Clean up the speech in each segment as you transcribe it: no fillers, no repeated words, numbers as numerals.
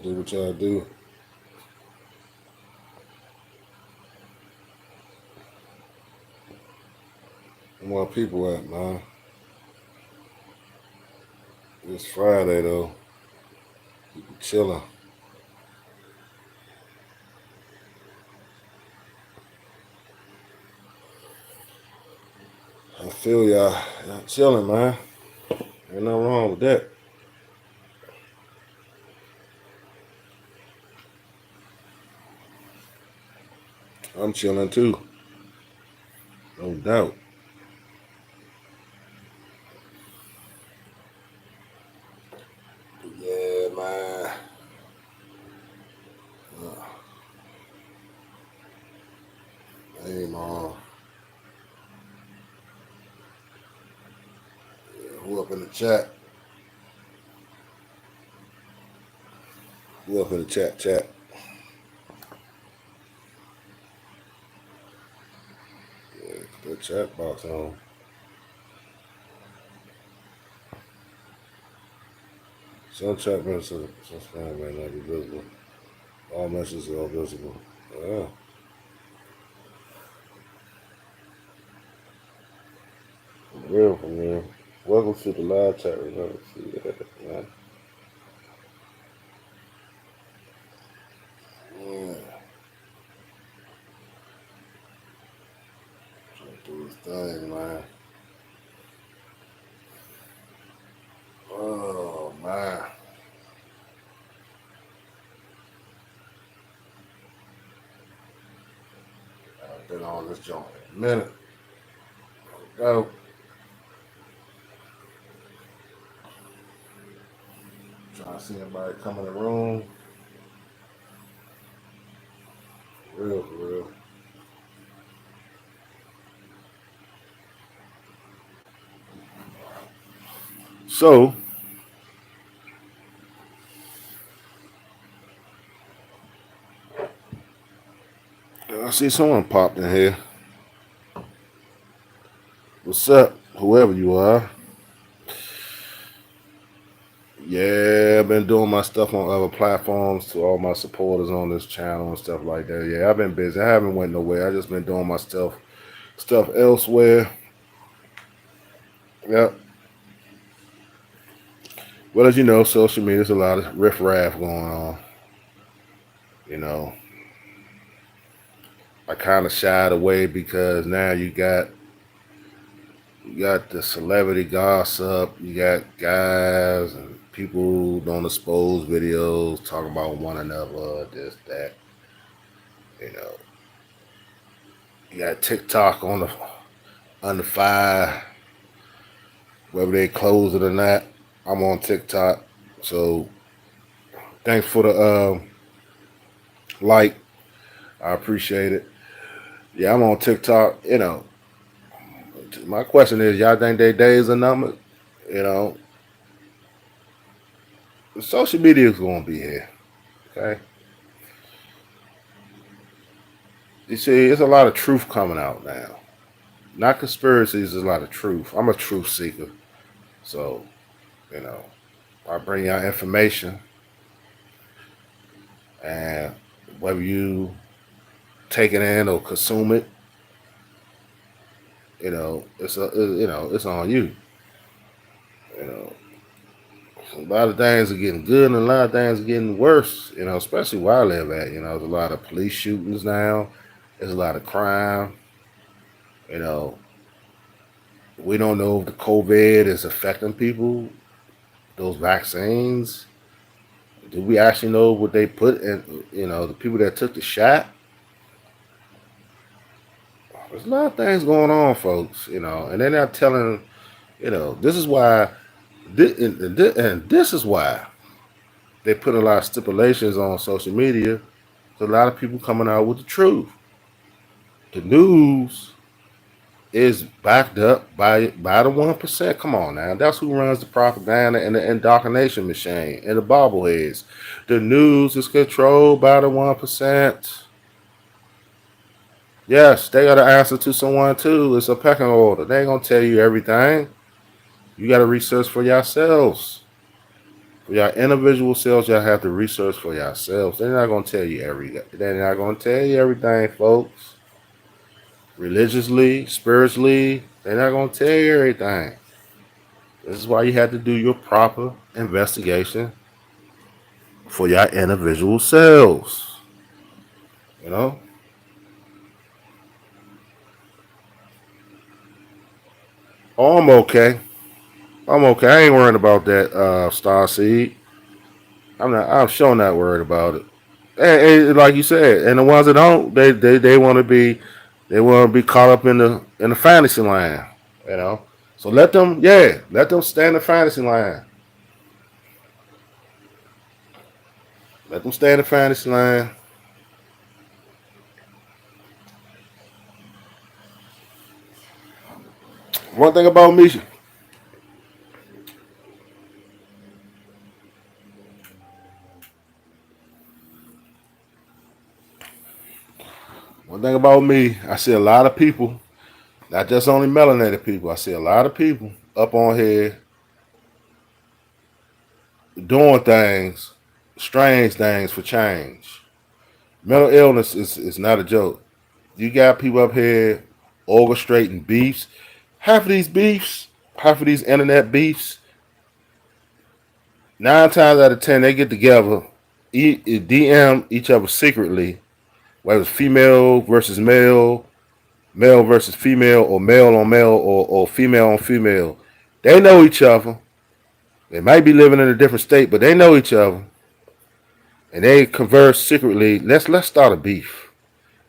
do what y'all do. Where more people at, man? It's Friday though. People chilling. I feel y'all. Y'all chilling, man. Ain't nothing wrong with that. I'm chilling too. No doubt. Yeah, man. Hey, man. Who up in the chat? Who up in the chat? Yeah, put the chat box on. Some chat messages, some spam may not be visible. All messages are visible. Yeah. From real. Welcome to the live chat. Remember, see that, man. Yeah. Trying to do this thing, man. Oh, man. I've been on this joint in a minute. Go. Trying to see everybody come in the room. For real. So, I see someone popped in here. What's up, whoever you are? Yeah, I've been doing my stuff on other platforms to all my supporters on this channel and stuff like that. Yeah, I've been busy. I haven't went nowhere. I just been doing my stuff elsewhere. Yep. Well, as you know, social media, there's a lot of riffraff going on. You know, I kind of shied away because now you got the celebrity gossip. You got guys and people who don't expose videos talking about one another, this, that. You know, you got TikTok on the fire, whether they close it or not. I'm on TikTok, so thanks for the like. I appreciate it. Yeah, I'm on TikTok. You know, my question is, y'all think their days are numbered? You know, social media is gonna be here. Okay. You see, there's a lot of truth coming out now. Not conspiracies, there's a lot of truth. I'm a truth seeker. So, you know, I bring y'all information, and whether you take it in or consume it, it's on you. You know, a lot of things are getting good and a lot of things are getting worse, you know, especially where I live at. You know, there's a lot of police shootings now. There's a lot of crime. You know, we don't know if the COVID is affecting people, those vaccines. Do we actually know what they put in, you know, the people that took the shot? There's a lot of things going on, folks, you know, and they're not telling, you know, this is why, and this is why they put a lot of stipulations on social media. There's a lot of people coming out with the truth. The news is backed up by the 1%. Come on now, that's who runs the propaganda and the indoctrination machine and the bobbleheads. The news is controlled by the 1%. Yes, they got to answer to someone too. It's a pecking order. They ain't gonna tell you everything. You got to research for yourselves. For your individual selves, y'all have to research for yourselves. They're not gonna tell you They're not gonna tell you everything, folks. Religiously, spiritually, they're not gonna tell you everything. This is why you have to do your proper investigation for your individual selves. You know, oh, I'm okay. I'm okay. I ain't worried about that star seed. I'm not. I'm sure not worried about it. And like you said, and the ones that don't, they want to be, they want to be caught up in the fantasy line. You know, so let them, yeah, let them stay in the fantasy line. Let them stay in the fantasy line. One thing about me, one thing about me, I see a lot of people, not just only melanated people. I see a lot of people up on here doing things, strange things for change. Mental illness is not a joke. You got people up here orchestrating beefs. Half of these beefs, half of these internet beefs, 9 times out of 10, they get together, DM each other secretly, whether it's female versus male, male versus female, or male on male, or female on female. They know each other. They might be living in a different state, but they know each other, and they converse secretly. Let's start a beef.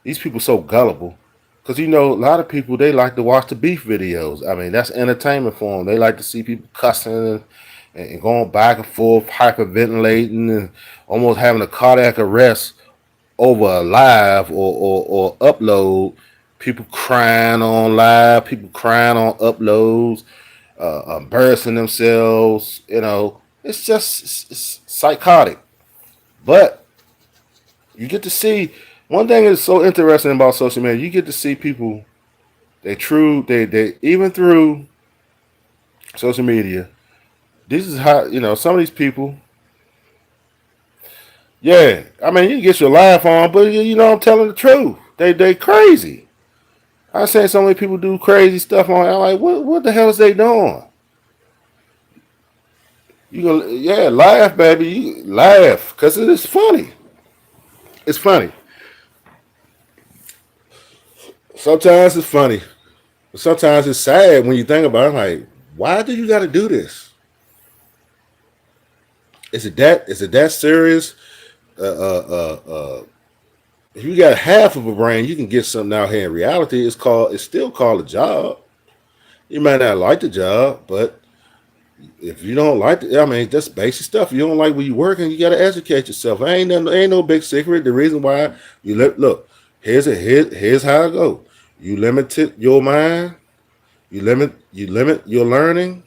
These people so gullible. Because a lot of people, they like to watch the beef videos. I mean, that's entertainment for them. They like to see people cussing and going back and forth, hyperventilating, and almost having a cardiac arrest over a live or upload. People crying on live, people crying on uploads, embarrassing themselves. It's just it's psychotic. But you get to see one thing is so interesting about social media. You get to see people. They even through social media. This is how some of these people. Yeah, I mean you can get your laugh on, but I'm telling the truth. They crazy. I seen so many people do crazy stuff on. I'm like, what the hell is they doing? You go, yeah, laugh, baby. You laugh because it is funny. It's funny. Sometimes it's funny. Sometimes it's sad when you think about it. Like, why do you got to do this? Is it that serious? Uh, uh, uh, uh, if you got half of a brain, you can get something out here. In reality, it's still called a job. You might not like the job, but if you don't like it, I mean, that's basic stuff. You don't like where you working, you got to educate yourself. Ain't no big secret. The reason why look, here's how it go. You limit your mind. You limit your learning.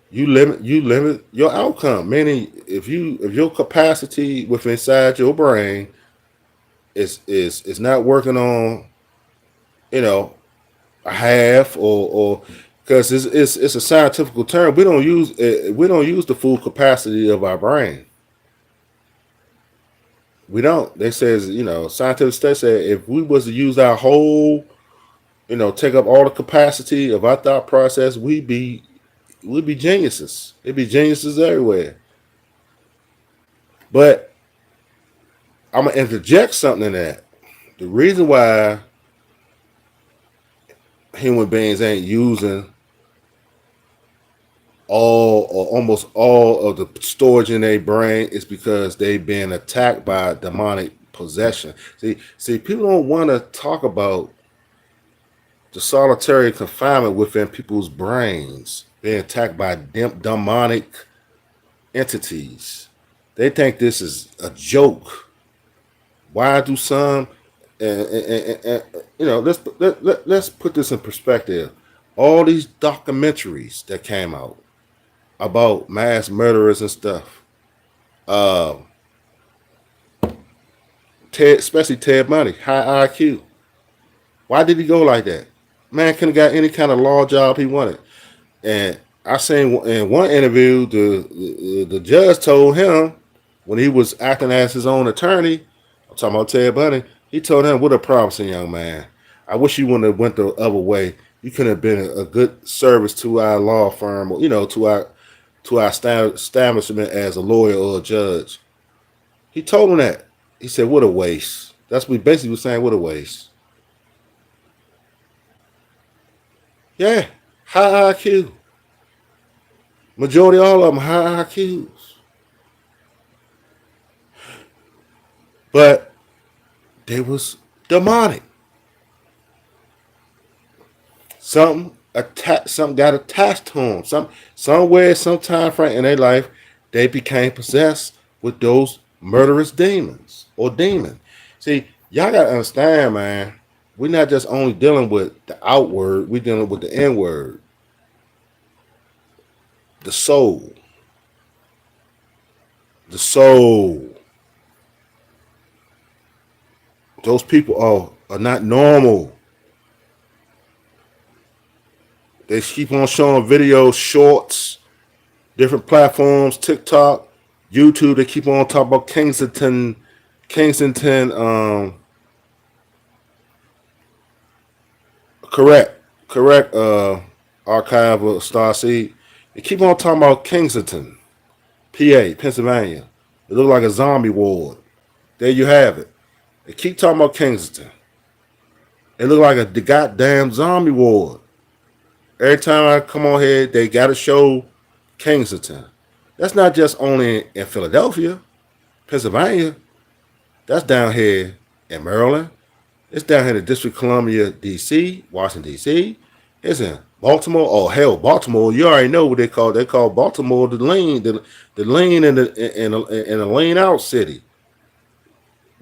You limit your outcome. Meaning, if your capacity within inside your brain is not working on, you know, a half or because it's a scientific term. We don't use the full capacity of our brain. We don't. They says scientific studies say if we was to use our whole, take up all the capacity of our thought process, we'd be geniuses. It'd be geniuses everywhere. But I'm gonna interject something in that. The reason why human beings ain't using all or almost all of the storage in their brain is because they've been attacked by demonic possession. See, people don't want to talk about the solitary confinement within people's brains being attacked by demonic entities. They think this is a joke. Why do some? And let's put this in perspective. All these documentaries that came out about mass murderers and stuff. Uh, especially Ted Bundy, high IQ. Why did he go like that? Man couldn't have got any kind of law job he wanted. And I seen in one interview the judge told him when he was acting as his own attorney. I'm talking about Ted Bundy. He told him, "What a promising young man. I wish you wouldn't have went the other way. You could have been a good service to our law firm, or, to our establishment as a lawyer or a judge." He told him that. He said, "What a waste." That's what he basically was saying. What a waste. Yeah, high IQ. Majority all of them high IQs, but they was demonic. Something got attached to them. Somewhere, sometime frame in their life, they became possessed with those murderous demons or demons. See, y'all gotta understand, man. We're not just only dealing with the outward. We're dealing with the inward, the soul, the soul. Those people are not normal. They keep on showing videos, shorts, different platforms, TikTok, YouTube. They keep on talking about Kensington. Correct. Archive of Starseed. They keep on talking about Kensington, PA, Pennsylvania. It looks like a zombie ward. There you have it. They keep talking about Kensington. It look like the goddamn zombie ward. Every time I come on here, they got to show Kensington. That's not just only in Philadelphia, Pennsylvania. That's down here in Maryland. It's down here in the District of Columbia, D.C., Washington, D.C. It's in Baltimore. Oh, hell, Baltimore. You already know what they call. They call Baltimore the lean, the lean and the lean out city.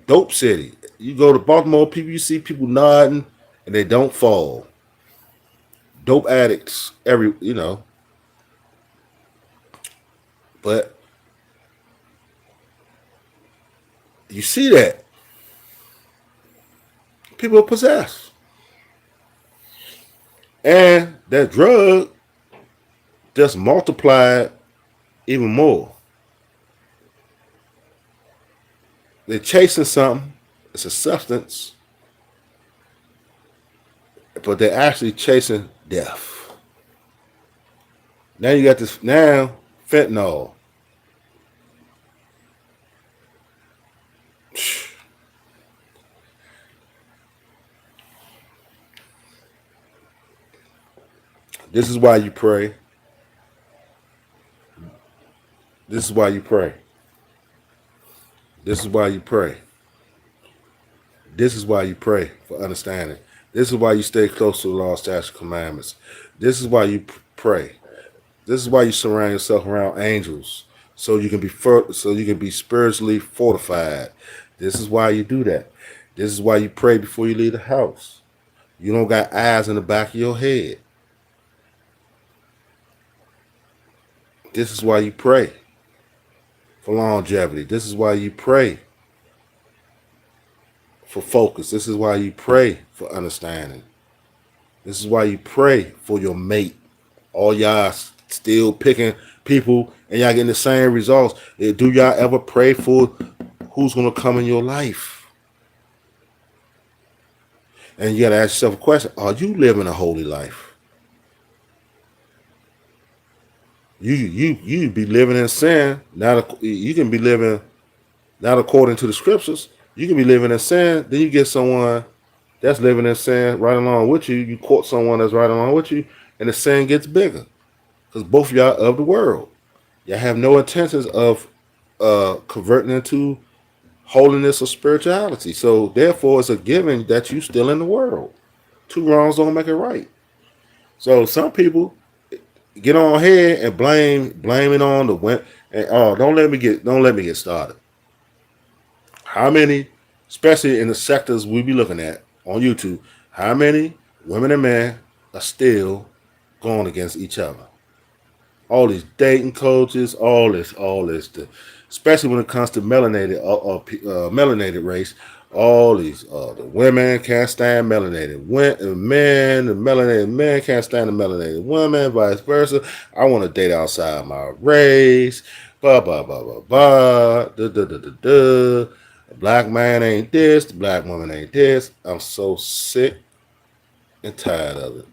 Dope city. You go to Baltimore, people, you see people nodding and they don't fall. Dope addicts, but you see that people are possessed, and that drug just multiplied even more. They're chasing something. It's a substance, but they're actually chasing death. Now you got this. Now fentanyl. This is why you pray. This is why you pray. This is why you pray. This is why you pray for understanding. This is why you stay close to the law, statutes, commandments. This is why you pray. This is why you surround yourself around angels, so you can be spiritually fortified. This is why you do that. This is why you pray before you leave the house. You don't got eyes in the back of your head. This is why you pray for longevity. This is why you pray for focus. This is why you pray for understanding. This is why you pray for your mate. All y'all still picking people and y'all getting the same results. Do y'all ever pray for who's going to come in your life? And you got to ask yourself a question. Are you living a holy life? You be living in sin. You can be living not according to the scriptures. You can be living in sin. Then you get someone that's living in sin right along with you. You court someone that's right along with you, and the sin gets bigger because both of y'all are of the world. Y'all have no intentions of converting into holiness or spirituality. So therefore, it's a given that you still in the world. Two wrongs don't make it right. So some people get on here and blame it on the women. And don't let me get started. How many, especially in the sectors we be looking at on YouTube, how many women and men are still going against each other? All these dating coaches, all this, especially when it comes to melanated race. All these the women can't stand melanated men, the melanated men can't stand the melanated women, vice versa. I want to date outside my race. Blah blah blah blah blah. Duh, duh, duh, duh, duh. The black man ain't this. The black woman ain't this. I'm so sick and tired of it.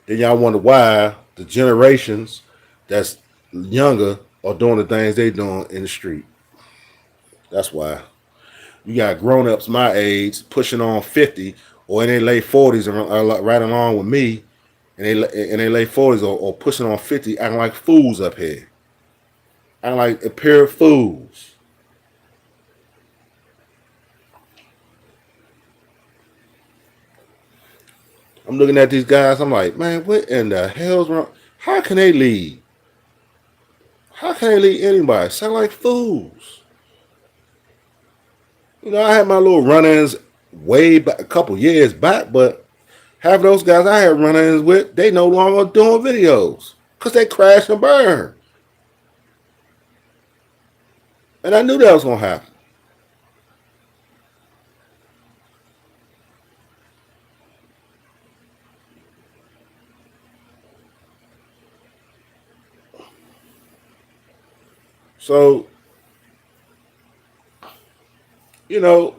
Then y'all wonder why the generations that's younger are doing the things they doing in the street. That's why. You got grown ups my age pushing on 50 or in their late 40s right along with me in their late 40s or pushing on 50 acting like fools up here. Acting like a pair of fools. I'm looking at these guys. I'm like, man, what in the hell's wrong? How can they lead? How can they lead anybody? Sound like fools. You know, I had my little run-ins way back, a couple years back, but half of those guys I had run-ins with, they no longer doing videos because they crashed and burned. And I knew that was gonna happen. So, you know,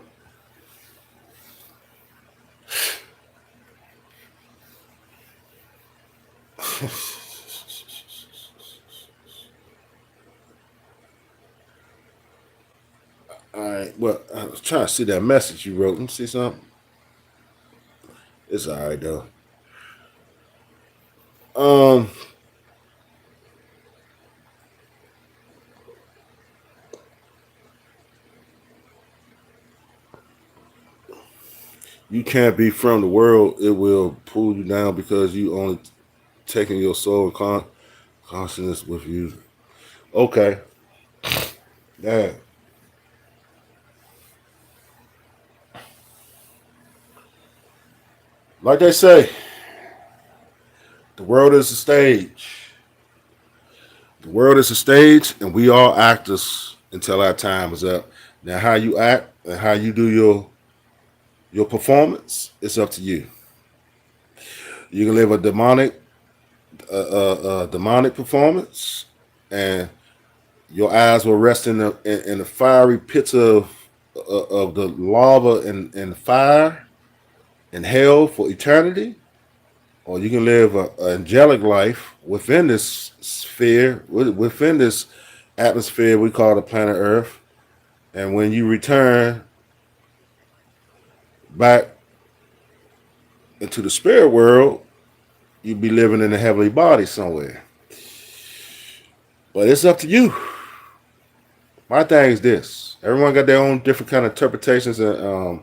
all right. Well, I was trying to see that message you wrote. Let me see something. It's all right though. Um, you can't be from the world. It will pull you down because you only taking your soul and consciousness with you. Okay. Yeah. Like they say, the world is a stage. The world is a stage, and we all actors until our time is up. Now, how you act and how you do your performance, it's up to you. You can live a demonic performance, and your eyes will rest in the fiery pits of the lava and fire and hell for eternity, or you can live an angelic life within this sphere, within this atmosphere we call the planet Earth. And when you return back into the spirit world, you'll be living in a heavenly body somewhere. But it's up to you. My thing is this: everyone got their own different kind of interpretations and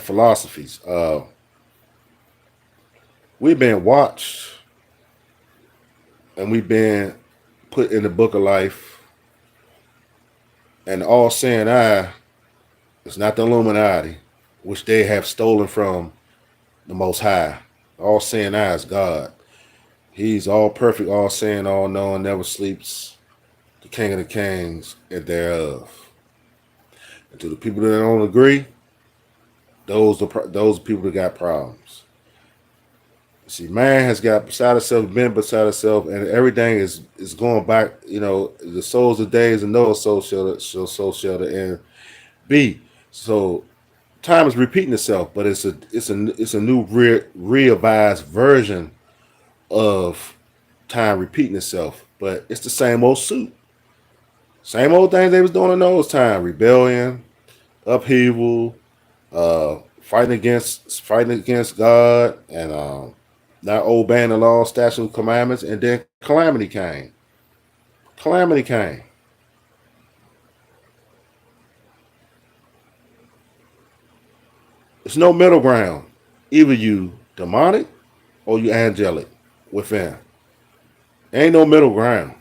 philosophies. We've been watched and we've been put in the book of life, and all seeing eye is not the Illuminati, which they have stolen from the Most High. All seeing eye is God. He's all perfect, all seeing, all knowing, never sleeps, the King of the Kings and thereof. And to the people that don't agree, those people that got problems. See, man has got beside itself, been beside itself, and everything is going back. You know, the souls of days and no so shall the end be. So time is repeating itself, but it's a new revised version of time repeating itself. But it's the same old suit, same old things they was doing in those time: rebellion, upheaval, fighting against God, and not obeying the law, statutes, and commandments, and then calamity came. Calamity came. There's no middle ground. Either you demonic or you angelic within. There ain't no middle ground,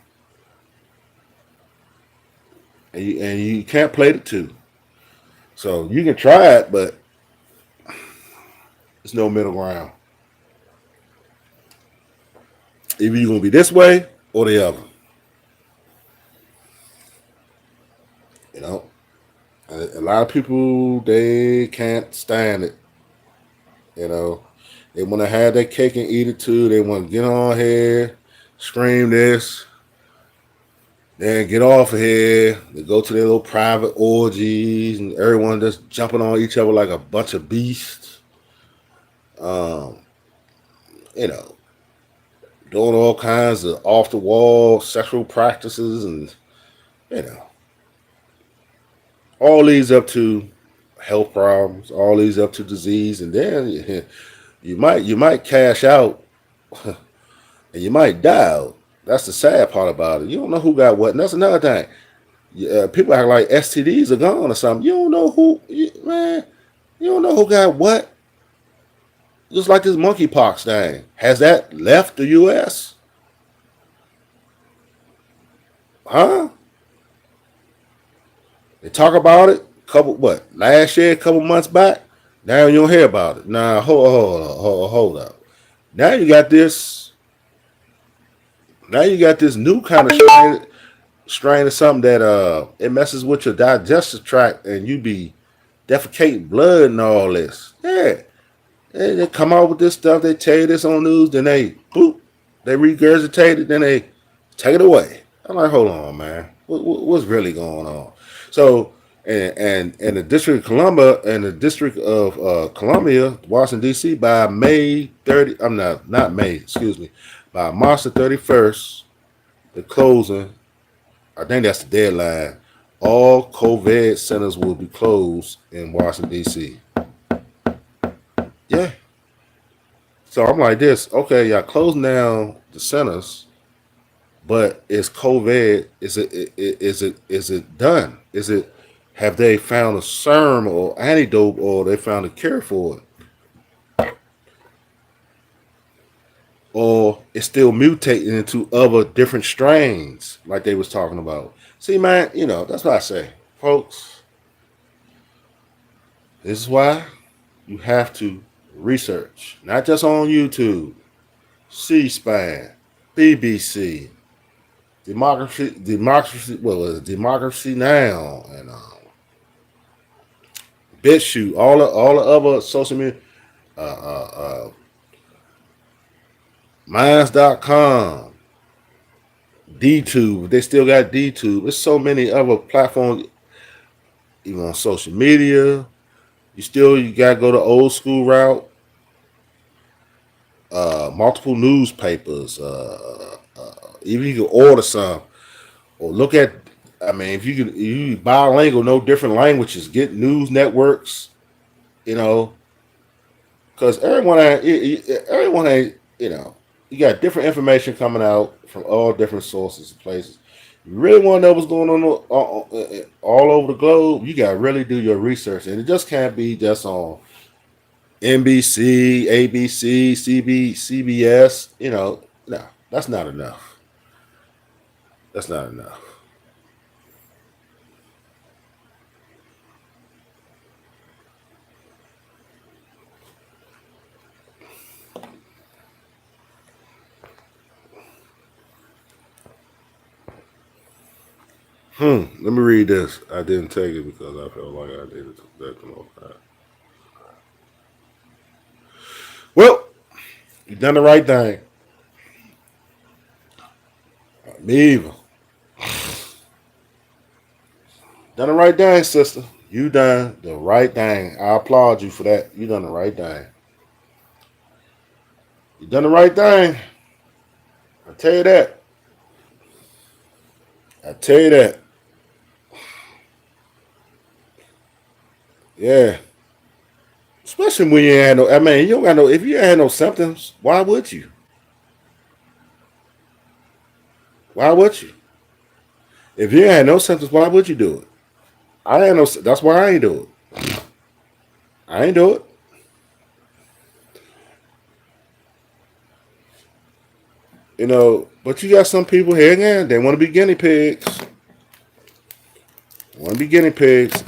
and you can't play the two. So you can try it, but there's no middle ground. Either you're gonna be this way or the other. You know, a lot of people they can't stand it. You know, they want to have their cake and eat it too. They want to get on here, scream this, then get off of here. They go to their little private orgies, and everyone just jumping on each other like a bunch of beasts. Um, you know, doing all kinds of off the wall sexual practices, and you know, all leads up to health problems. All leads up to disease, and then you might cash out and you might die out. That's the sad part about it. You don't know who got what. And that's another thing. People act like STDs are gone or something. You don't know man. You don't know who got what. Just like this monkeypox thing. Has that left the U.S.? Huh? They talk about it. Last year, a couple months back. Now you don't hear about it. Nah, hold up. Now you got this. Now you got this new kind of strain of something that it messes with your digestive tract and you be defecating blood and all this. Yeah. They come out with this stuff, they tell you this on news, then they regurgitate it, then they take it away. I'm like, hold on, man. What's really going on? So and the District of Columbia and the District of Columbia, Washington D.C. by May 30. I'm not May. Excuse me. By March the 31st, the closing. I think that's the deadline. All COVID centers will be closed in Washington D.C. Yeah. So I'm like this. Okay, y'all closing down the centers, but is COVID? Is it done? Have they found a serum or antidote, or they found a cure for it, or it's still mutating into other different strains like they was talking about? See, man, that's what I say, folks. This is why you have to research, not just on YouTube, C-SPAN, BBC, democracy. What was it? Democracy Now, and BitChute, all the other social media, uh, uh, Minds.com, DTube. They still got DTube. There's so many other platforms, even on social media. You gotta go the old school route. Multiple newspapers. Even you can order some or look at. I mean, if you bilingual, know different languages, get news networks. You know, because everyone ain't. You got different information coming out from all different sources and places. You really want to know what's going on all over the globe, you got to really do your research, and it just can't be just on NBC, ABC, CBS. No, that's not enough. That's not enough. Let me read this. I didn't take it because I felt like I needed that to know that. Well, you done the right thing. Me either. Done the right thing, sister. You done the right thing. I applaud you for that. You done the right thing. You done the right thing. I tell you that. I tell you that. Yeah. Especially when you ain't had no. I mean, you don't got no. If you ain't had no symptoms, why would you? Why would you? If you ain't had no symptoms, why would you do it? I ain't no. That's why I ain't do it. I ain't do it. But you got some people here again. They want to be guinea pigs. Want to be guinea pigs.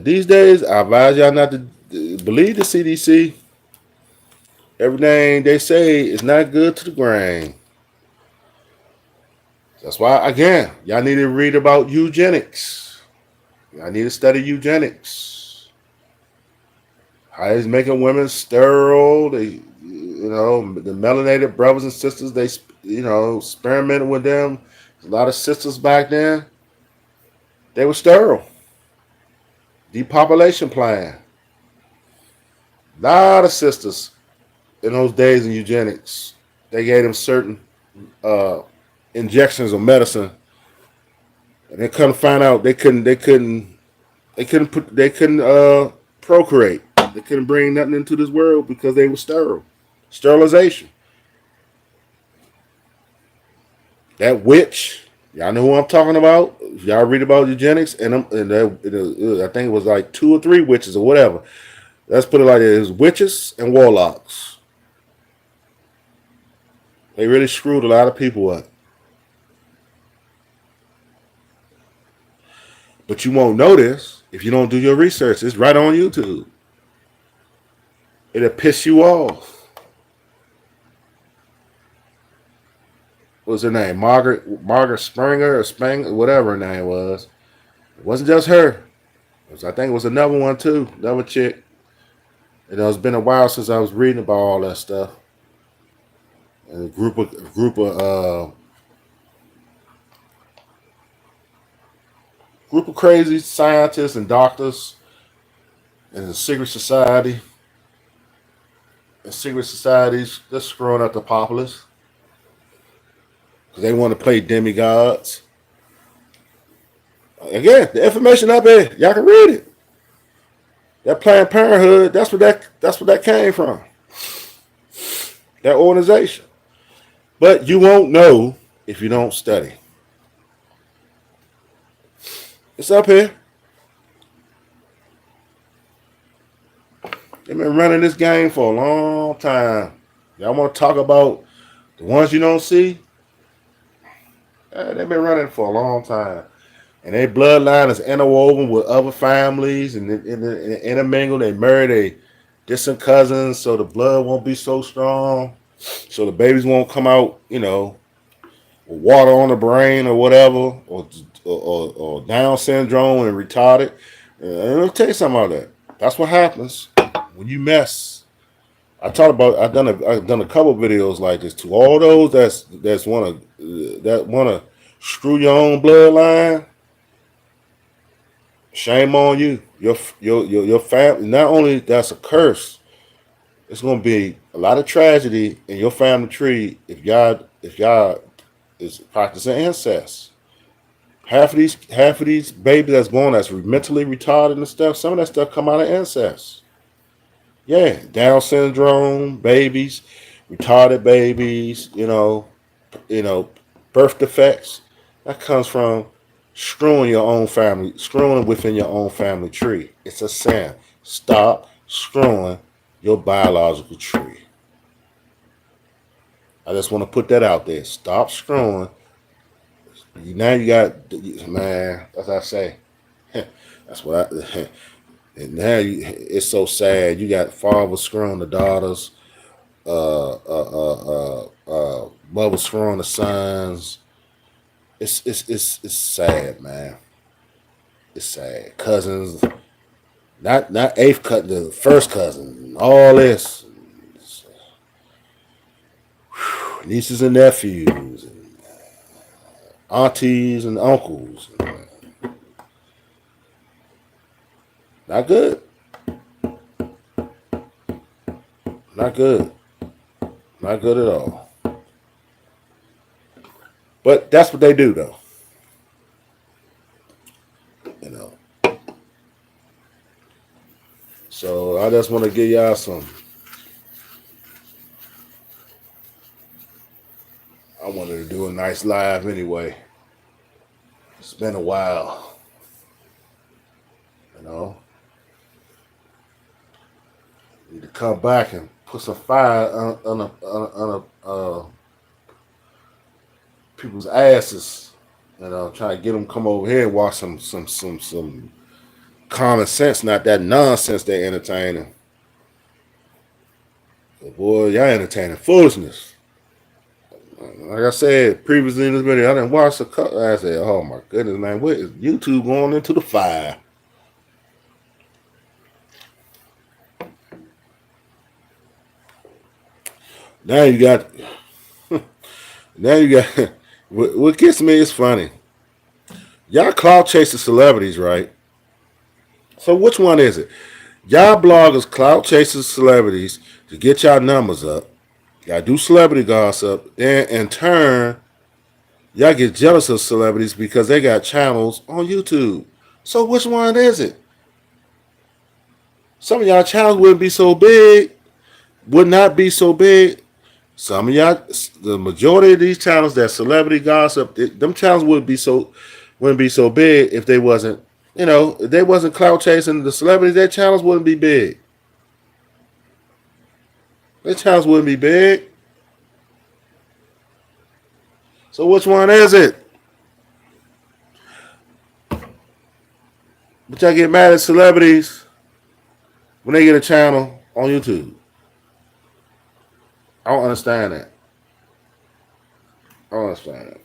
These days, I advise y'all not to believe the CDC. Everything they say is not good to the grain. That's why, again, y'all need to read about eugenics. Y'all need to study eugenics. How he's making women sterile. They, the melanated brothers and sisters, they, experimented with them. A lot of sisters back then, they were sterile. Depopulation plan. A lot of sisters in those days in eugenics, they gave them certain uh, injections of medicine, and they couldn't find out they couldn't procreate. They couldn't bring nothing into this world because they were sterile. Sterilization. That witch, y'all know who I'm talking about. If y'all read about eugenics, I think it was like 2 or 3 witches or whatever. Let's put it like this: witches and warlocks. They really screwed a lot of people up. But you won't know this if you don't do your research. It's right on YouTube. It'll piss you off. What's her name? Margaret Springer or Spang, whatever her name was. It wasn't just her. I think it was another one too, another chick. And it's been a while since I was reading about all that stuff. And a group of crazy scientists and doctors and the secret society. And secret societies just screwing up the populace. Because they want to play demigods. Again, the information up here, y'all can read it. That Planned Parenthood, that's what that came from. That organization. But you won't know if you don't study. It's up here. They've been running this game for a long time. Y'all want to talk about the ones you don't see? They've been running for a long time. And their bloodline is interwoven with other families and intermingled. They marry their distant cousins so the blood won't be so strong. So the babies won't come out, with water on the brain or whatever, or Down syndrome and retarded. Let me tell you something about that. That's what happens when you mess. I've done a couple videos like this to all those that wanna screw your own bloodline. Shame on you. Your family. Not only that's a curse, it's gonna be a lot of tragedy in your family tree if y'all is practicing incest. Half of these babies that's born that's mentally retarded and stuff. Some of that stuff come out of incest. Yeah, Down syndrome babies, retarded babies. Birth defects. That comes from screwing within your own family tree. It's a sin. Stop screwing your biological tree. I just want to put that out there. Stop screwing. Now you got, man, as I say, that's what and now it's so sad. You got fathers screwing the daughters, mothers screwing the sons. It's sad, man. It's sad. Cousins, not eighth cousin, the first cousin, all this. Nieces and nephews, and aunties and uncles. Not good. Not good. Not good at all. But that's what they do, though. So I just want to give y'all some. I wanted to do a nice live anyway. It's been a while. Need to come back and put some fire on people's asses. Try to get them come over here and watch some common sense, not that nonsense they entertaining. But boy, y'all entertaining foolishness. Like I said previously in this video, I didn't watch the cut. I said, "Oh my goodness, man, what is YouTube going into the fire?" Now you got, now you got. What gets me is funny. Y'all cloud chasing celebrities, right? So which one is it? Y'all bloggers cloud chasing celebrities to get y'all numbers up. Y'all do celebrity gossip. Then in turn, y'all get jealous of celebrities because they got channels on YouTube. So which one is it? Some of y'all channels wouldn't be so big, would not be so big. Some of y'all, the majority of these channels that celebrity gossip, them channels wouldn't be so big if they wasn't, if they wasn't clout chasing the celebrities. Their channels wouldn't be big. Their channels wouldn't be big. So which one is it? But y'all get mad at celebrities when they get a channel on YouTube. I don't understand that. I don't understand that.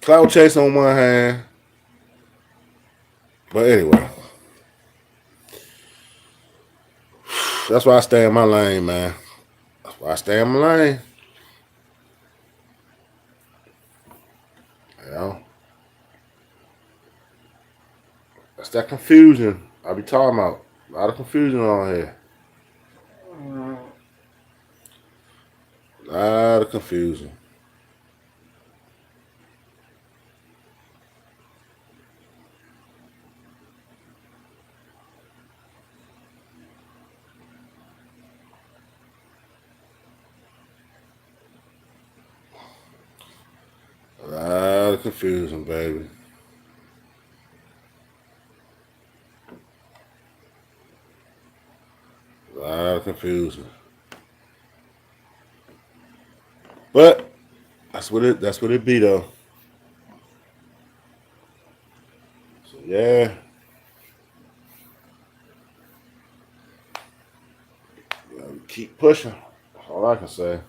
Cloud chase on one hand, but anyway, that's why I stay in my lane, man. That's why I stay in my lane. You know, that's that confusion I be talking about. A lot of confusion on here. A lot of confusion. A lot of confusion, baby. A lot of confusion. But that's what it be though. So yeah. Keep pushing. That's all I can say.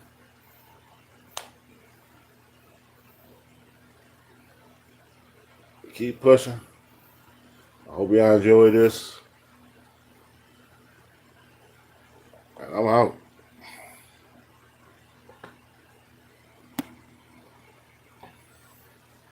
Keep pushing. I hope y'all enjoy this.